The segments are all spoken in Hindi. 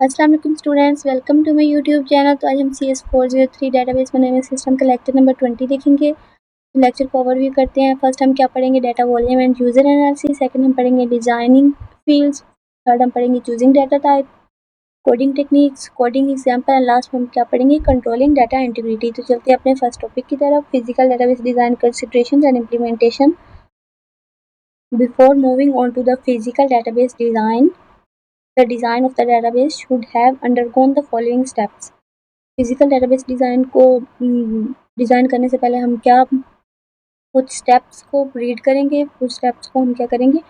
अस्सलाम वालेकुम students, welcome to my YouTube channel. तो आज हम CS403 डेटाबेस मैनेजमेंट सिस्टम का लेक्चर नंबर 20 देखेंगे। लेक्चर को ओवरव्यू करते हैं। फर्स्ट हम क्या पढ़ेंगे, data volume and user analysis. Second हम पढ़ेंगे डिजाइनिंग फील्ड्स। थर्ड हम पढ़ेंगे choosing data type, coding techniques, coding example and last में हम क्या पढ़ेंगे, कंट्रोलिंग डाटा इंटीग्रिटी। तो चलते हैं अपने फर्स्ट टॉपिक की तरफ, physical database design considerations and implementation. Before moving on to the physical database design, the design of the database should have undergone the following steps. Physical database design को डिज़ाइन करने से पहले हम क्या कुछ स्टेप्स को रीड करेंगे, कुछ स्टेप्स को हम क्या करेंगे,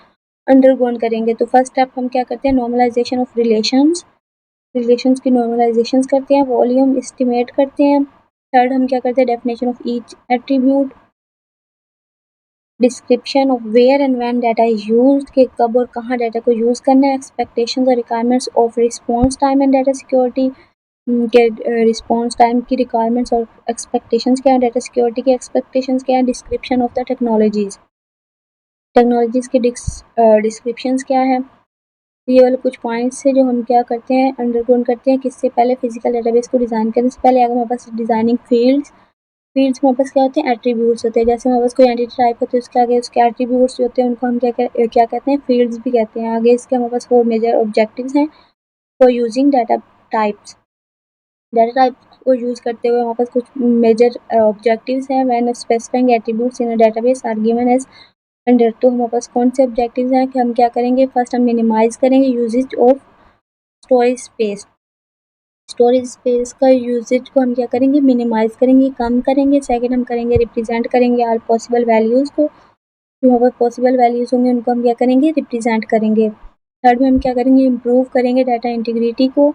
अंडरगोन करेंगे। तो फर्स्ट स्टेप हम क्या करते हैं, नॉर्मलाइजेशन ऑफ रिलेशंस की नॉर्मलाइजेशंस करते हैं, वॉल्यूम एस्टिमेट करते हैं। थर्ड हम क्या करते हैं, definition of each attribute, description of where and when data is used, कि कब और कहाँ डाटा को यूज़ करना है। एक्सपेक्टेशंस और requirements of response time and data security, के रिस्पॉन्स टाइम की रिक्वायरमेंट्स और एक्सपेक्टेशंस क्या है, डाटा सिक्योरिटी की एक्सपेक्टेशंस क्या है। डिस्क्रिप्शन ऑफ द टेक्नोलॉजीज़ की डिस्क्रिप्शंस क्या है। ये वाले कुछ पॉइंट्स है जो हम क्या करते हैं, अंडरगोन करते हैं किससे पहले, फिजिकल डेटाबेस को डिज़ाइन करने से पहले। अगर हमारे पास डिज़ाइनिंग फील्ड्स में हमारे पास क्या होते हैं, एट्रीब्यूट्स होते हैं। जैसे हमारे पास कोई एंटिटी टाइप होती है, उसके आगे उसके एट्रीब्यूट्स जो होते हैं उनको हम क्या कहते हैं, फील्ड्स भी कहते हैं। आगे इसके हमारे पास 4 मेजर ऑब्जेक्टिव्स हैं फॉर यूजिंग डाटा टाइप्स को यूज़ करते हुए हमारे पास कुछ मेजर ऑब्जेक्टिव्स हैं। When specifying attributes in a database are given as under. तो हमारे पास कौन से ऑब्जेक्टिव्स हैं कि हम क्या करेंगे, फर्स्ट हम मिनिमाइज करेंगे यूजेज ऑफ स्टोरेज स्पेस का यूजेज को हम क्या करेंगे, मिनिमाइज करेंगे, कम करेंगे। सेकंड हम करेंगे, रिप्रेजेंट करेंगे ऑल पॉसिबल वैल्यूज़ को, जो हमारे पॉसिबल वैल्यूज़ होंगे उनको हम क्या करेंगे, रिप्रेजेंट करेंगे। थर्ड में हम क्या करेंगे, इम्प्रूव करेंगे डाटा इंटीग्रिटी को,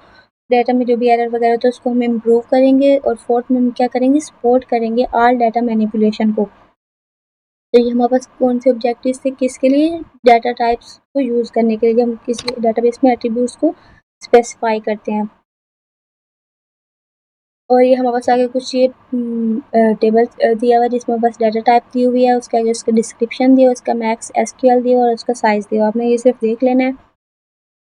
डाटा में जो भी एरर वगैरह होता है उसको हम इम्प्रूव करेंगे। और फोर्थ में हम क्या करेंगे, सपोर्ट करेंगे ऑल डाटा मैनिपुलेशन को। तो ये हमारे पास कौन से ऑब्जेक्टिव्स थे, किसके लिए, डाटा टाइप्स को यूज़ करने के लिए, जब हम किसी डाटाबेस में एट्रीब्यूट्स को स्पेसिफाई करते हैं। और ये हमारे पास आगे कुछ ये टेबल दिया हुआ है जिसमें बस डाटा टाइप दी हुई है, उसका जो उसका डिस्क्रिप्शन दिया, उसका मैक्स एसक्यूएल दिया और उसका साइज़ दिया। आपने ये सिर्फ देख लेना है।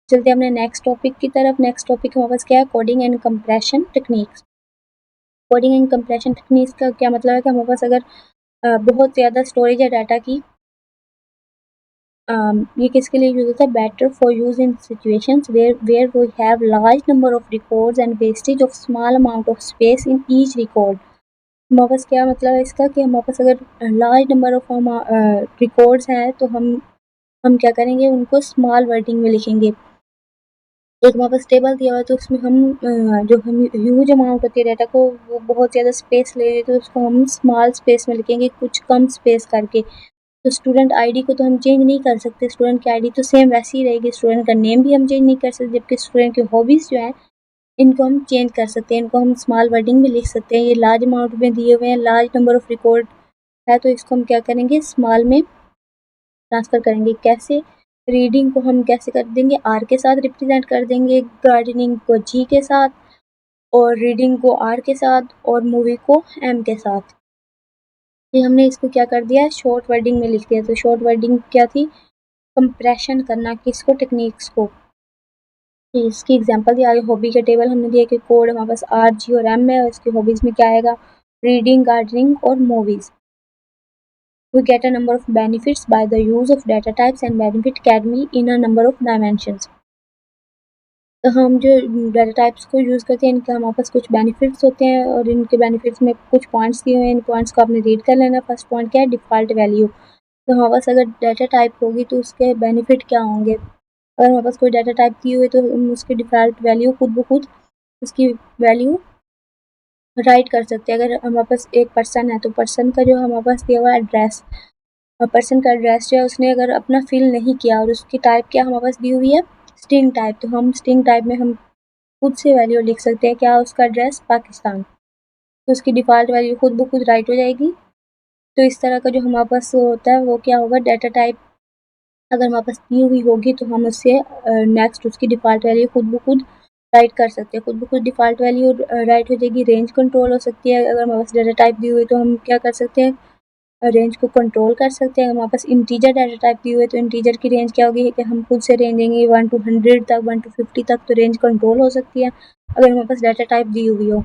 चलते हैं अपने नेक्स्ट टॉपिक की तरफ। नेक्स्ट टॉपिक हमारे पास क्या है, coding and compression techniques. Coding and compression techniques का क्या मतलब है कि हमारे पास अगर बहुत ज़्यादा स्टोरेज है डाटा की, ये किसके लिए यूज़ होता है, better for use in situations where we have large number of records and wastage of small amount of space in each record. हमारे पास क्या मतलब है इसका कि हमारे पास अगर लार्ज नंबर ऑफ रिकॉर्ड्स हैं तो हम क्या करेंगे, उनको स्मॉल वर्डिंग में लिखेंगे। एक हमारे पास टेबल दिया हुआ है तो उसमें हम जो हम ह्यूज अमाउंट होती है डाटा को, वो बहुत ज़्यादा स्पेस ले रही है तो उसको हम स्मॉल स्पेस में लिखेंगे, कुछ कम स्पेस करके। तो स्टूडेंट आईडी को तो हम चेंज नहीं कर सकते, स्टूडेंट की आईडी तो सेम वैसी ही रहेगी। स्टूडेंट का नेम भी हम चेंज नहीं कर सकते, जबकि स्टूडेंट की हॉबीज़ जो है इनको हम चेंज कर सकते हैं, इनको हम स्मॉल वर्डिंग में लिख सकते हैं। ये लार्ज अमाउंट में दिए हुए हैं, लार्ज नंबर ऑफ रिकॉर्ड है तो इसको हम क्या करेंगे, स्मॉल में ट्रांसफ़र करेंगे। कैसे, रीडिंग को हम कैसे कर देंगे, आर के साथ रिप्रेजेंट कर देंगे, गार्डनिंग को जी के साथ, और रीडिंग को आर के साथ, और मूवी को एम के साथ। ये हमने इसको क्या कर दिया, शॉर्ट वर्डिंग में लिख दिया। तो शॉर्ट वर्डिंग क्या थी, कंप्रेशन करना किसको, टेक्निक्स को। इसकी एग्जांपल दिया आगे, हॉबी का टेबल हमने दिया कि कोड हमारे पास आर जी और एम है, और इसकी हॉबीज़ में क्या आएगा, रीडिंग, गार्डनिंग और movies. We get a number of benefits by the use of data types and benefit can be in a number of dimensions. तो हम जो डाटा टाइप्स को यूज़ करते हैं इनके हमारे पास कुछ बेनिफिट्स होते हैं, और इनके बेनिफिट्स में कुछ पॉइंट्स दिए हुए हैं। इन पॉइंट्स को आपने रीड कर लेना। फर्स्ट पॉइंट क्या है, डिफ़ॉल्ट वैल्यू। तो हमारे पास अगर डाटा टाइप होगी तो उसके बेनिफिट क्या होंगे। अगर हमारे पास कोई डाटा टाइप दी हुई है तो हम उसकी डिफ़ॉल्ट वैल्यू खुद ब खुद उसकी वैल्यू राइट कर सकते हैं। अगर हमारे पास एक पर्सन है तो पर्सन का जो हमारे पास दिया हुआ एड्रेस, पर्सन का एड्रेस जो है उसने अगर अपना फिल नहीं किया और उसकी टाइप क्या हमारे पास दी हुई है, स्ट्रिंग टाइप, तो हम स्ट्रिंग टाइप में हम खुद से वैल्यू लिख सकते हैं, क्या उसका एड्रेस पाकिस्तान, तो उसकी डिफ़ॉल्ट वैल्यू खुद ब खुद राइट हो जाएगी। तो इस तरह का जो हमारे पास वो होता है वो क्या होगा, डाटा टाइप अगर हमारे पास दी हुई होगी तो हम उससे नेक्स्ट उसकी डिफ़ॉल्ट वैल्यू खुद ब खुद राइट कर सकते हैं, खुद ब खुद डिफ़ॉल्ट वैल्यू राइट हो जाएगी। रेंज कंट्रोल हो सकती है, अगर हमारे पास डाटा टाइप दी हुई तो हम क्या कर सकते हैं, रेंज को कंट्रोल कर सकते हैं। अगर हमारे पास इंटीजर डाटा टाइप दी हुई है तो इंटीजर की रेंज क्या होगी कि हम खुद से रेंज देंगे 1 to 100 तक, 1 to 50 तक, तो रेंज कंट्रोल हो सकती है अगर हमारे पास डाटा टाइप दी हुई हो।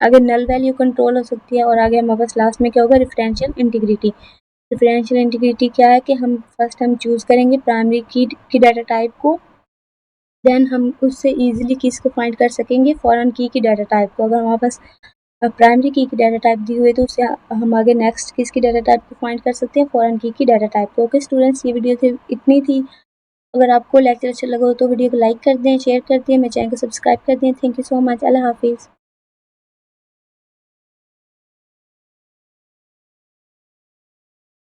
आगे नल वैल्यू कंट्रोल हो सकती है और आगे हमारे पास लास्ट में क्या होगा, रेफरेंशियल इंटीग्रिटी। रेफरेंशियल इंटीग्रिटी क्या है कि हम फर्स्ट चूज करेंगे प्राइमरी की डाटा टाइप को, देन हम उससे इजीली कीज को फाइंड कर सकेंगे फॉरेन की डाटा टाइप को। अगर हमारे पास प्राइमरी की डाटा टाइप दी हुई है तो उससे हम आगे नेक्स्ट किसकी डाटा टाइप को फाइंड कर सकते हैं, फॉरेन की डाटा टाइप को। ओके स्टूडेंट्स, ये वीडियो थी इतनी थी। अगर आपको लेक्चर अच्छा लगा हो तो वीडियो को लाइक कर दें, शेयर कर दें, मेरे चैनल को सब्सक्राइब कर दें। Thank you so much. अल्लाह हाफिज़।